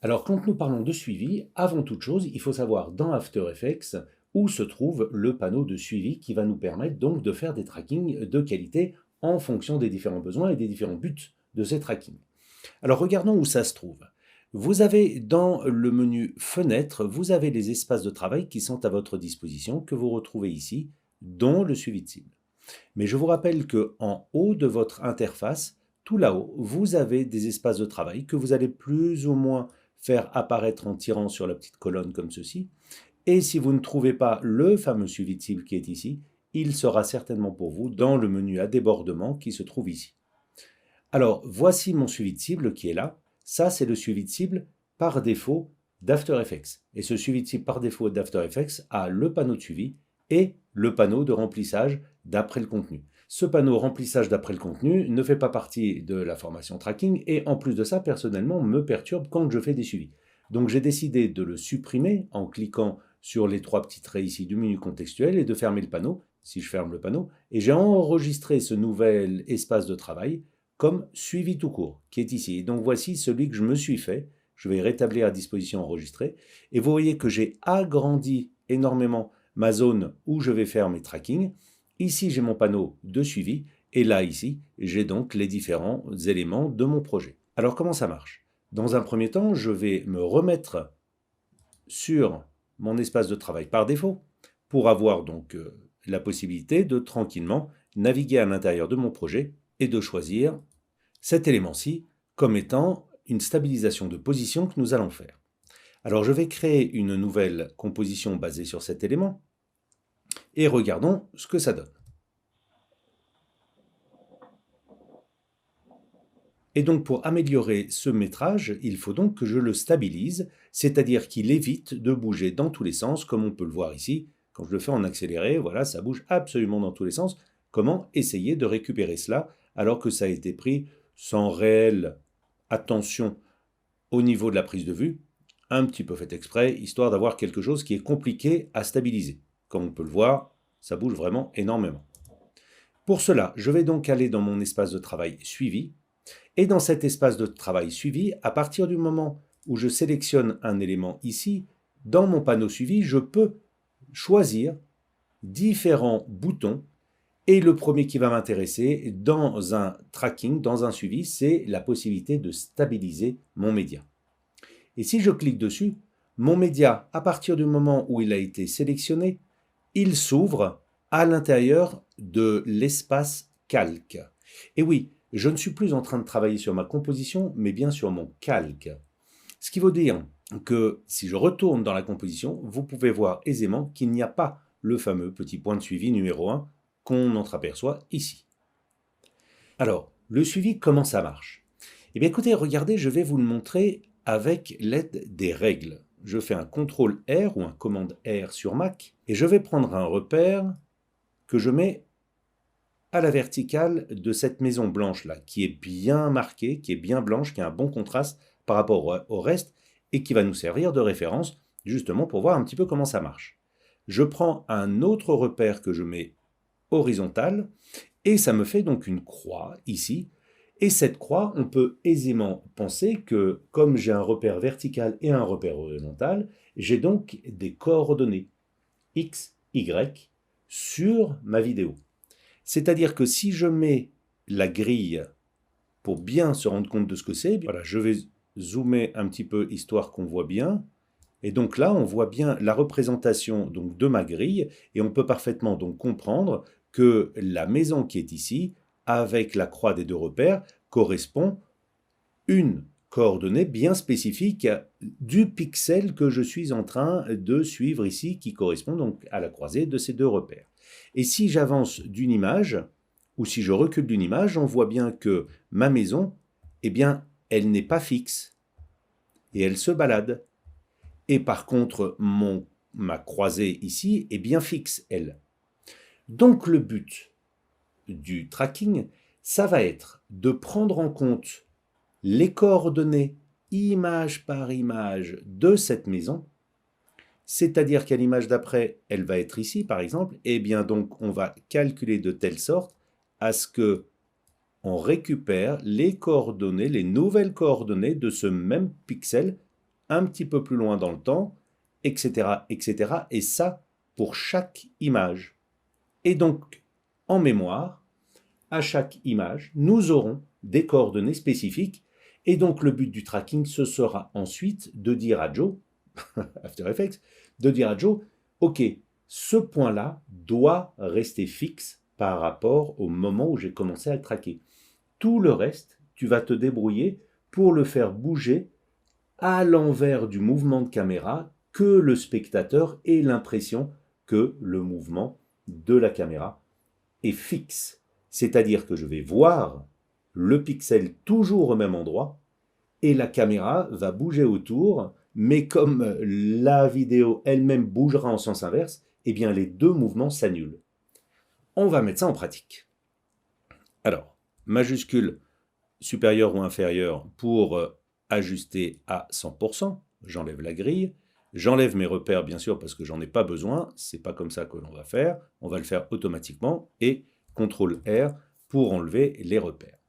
Alors, quand nous parlons de suivi, avant toute chose, il faut savoir dans After Effects où se trouve le panneau de suivi qui va nous permettre donc de faire des trackings de qualité en fonction des différents besoins et des différents buts de ces trackings. Alors, regardons où ça se trouve. Vous avez dans le menu Fenêtre, vous avez les espaces de travail qui sont à votre disposition, que vous retrouvez ici, dont le suivi de cible. Mais je vous rappelle qu'en haut de votre interface, tout là-haut, vous avez des espaces de travail que vous allez plus ou moins faire apparaître en tirant sur la petite colonne comme ceci. Et si vous ne trouvez pas le fameux suivi de cible qui est ici, il sera certainement pour vous dans le menu à débordement qui se trouve ici. Alors, voici mon suivi de cible qui est là. Ça, c'est le suivi de cible par défaut d'After Effects. Et ce suivi de cible par défaut d'After Effects a le panneau de suivi et le panneau de remplissage d'après le contenu. Ce panneau remplissage d'après le contenu ne fait pas partie de la formation tracking et en plus de ça, personnellement, me perturbe quand je fais des suivis. Donc j'ai décidé de le supprimer en cliquant sur les trois petits traits ici du menu contextuel et de fermer le panneau, si je ferme le panneau, et j'ai enregistré ce nouvel espace de travail comme suivi tout court, qui est ici. Et donc voici celui que je me suis fait. Je vais rétablir à disposition enregistré. Et vous voyez que j'ai agrandi énormément ma zone où je vais faire mes trackings. Ici, j'ai mon panneau de suivi. Et là, ici, j'ai donc les différents éléments de mon projet. Alors, comment ça marche? Dans un premier temps, je vais me remettre sur mon espace de travail par défaut pour avoir donc la possibilité de tranquillement naviguer à l'intérieur de mon projet et de choisir cet élément-ci comme étant une stabilisation de position que nous allons faire. Alors je vais créer une nouvelle composition basée sur cet élément et regardons ce que ça donne. Et donc pour améliorer ce métrage, il faut donc que je le stabilise, c'est-à-dire qu'il évite de bouger dans tous les sens, comme on peut le voir ici. Quand je le fais en accéléré, voilà, ça bouge absolument dans tous les sens. Comment essayer de récupérer cela alors que ça a été pris sans réelle attention au niveau de la prise de vue, un petit peu fait exprès, histoire d'avoir quelque chose qui est compliqué à stabiliser. Comme on peut le voir, ça bouge vraiment énormément. Pour cela, je vais donc aller dans mon espace de travail suivi, et dans cet espace de travail suivi, à partir du moment où je sélectionne un élément ici, dans mon panneau suivi, je peux choisir différents boutons. Et le premier qui va m'intéresser dans un tracking, dans un suivi, c'est la possibilité de stabiliser mon média. Et si je clique dessus, mon média, à partir du moment où il a été sélectionné, il s'ouvre à l'intérieur de l'espace calque. Et oui, je ne suis plus en train de travailler sur ma composition, mais bien sur mon calque. Ce qui veut dire que si je retourne dans la composition, vous pouvez voir aisément qu'il n'y a pas le fameux petit point de suivi numéro 1 qu'on entreaperçoit ici. Alors, le suivi, comment ça marche? Eh bien écoutez, regardez, je vais vous le montrer avec l'aide des règles. Je fais un CTRL R ou un commande R sur Mac et je vais prendre un repère que je mets à la verticale de cette maison blanche-là, qui est bien marquée, qui est bien blanche, qui a un bon contraste par rapport au reste et qui va nous servir de référence justement pour voir un petit peu comment ça marche. Je prends un autre repère que je mets horizontal et ça me fait donc une croix ici. Et cette croix, on peut aisément penser que comme j'ai un repère vertical et un repère horizontal, j'ai donc des coordonnées X, Y sur ma vidéo. C'est-à-dire que si je mets la grille pour bien se rendre compte de ce que c'est, voilà, je vais zoomer un petit peu histoire qu'on voit bien. Et donc là, on voit bien la représentation donc, de ma grille et on peut parfaitement donc comprendre que la maison qui est ici, avec la croix des deux repères, correspond une coordonnée bien spécifique du pixel que je suis en train de suivre ici, qui correspond donc à la croisée de ces deux repères. Et si j'avance d'une image, ou si je recule d'une image, on voit bien que ma maison, eh bien, elle n'est pas fixe, et elle se balade. Et par contre, ma croisée ici est bien fixe, elle. Donc le but du tracking, ça va être de prendre en compte les coordonnées image par image de cette maison, c'est-à-dire qu'à l'image d'après, elle va être ici par exemple, et bien donc on va calculer de telle sorte à ce que on récupère les coordonnées, les nouvelles coordonnées de ce même pixel un petit peu plus loin dans le temps, etc., etc. Et ça, pour chaque image. Et donc, en mémoire, à chaque image, nous aurons des coordonnées spécifiques. Et donc, le but du tracking, ce sera ensuite de dire à Joe, After Effects, de dire à Joe, OK, ce point-là doit rester fixe par rapport au moment où j'ai commencé à le traquer. Tout le reste, tu vas te débrouiller pour le faire bouger à l'envers du mouvement de caméra, que le spectateur ait l'impression que le mouvement de la caméra est fixe. C'est-à-dire que je vais voir le pixel toujours au même endroit et la caméra va bouger autour, mais comme la vidéo elle-même bougera en sens inverse, eh bien les deux mouvements s'annulent. On va mettre ça en pratique. Alors, majuscule supérieur ou inférieur pour ajuster à 100%, j'enlève la grille, j'enlève mes repères bien sûr parce que j'en ai pas besoin, c'est pas comme ça que l'on va faire, on va le faire automatiquement et CTRL R pour enlever les repères.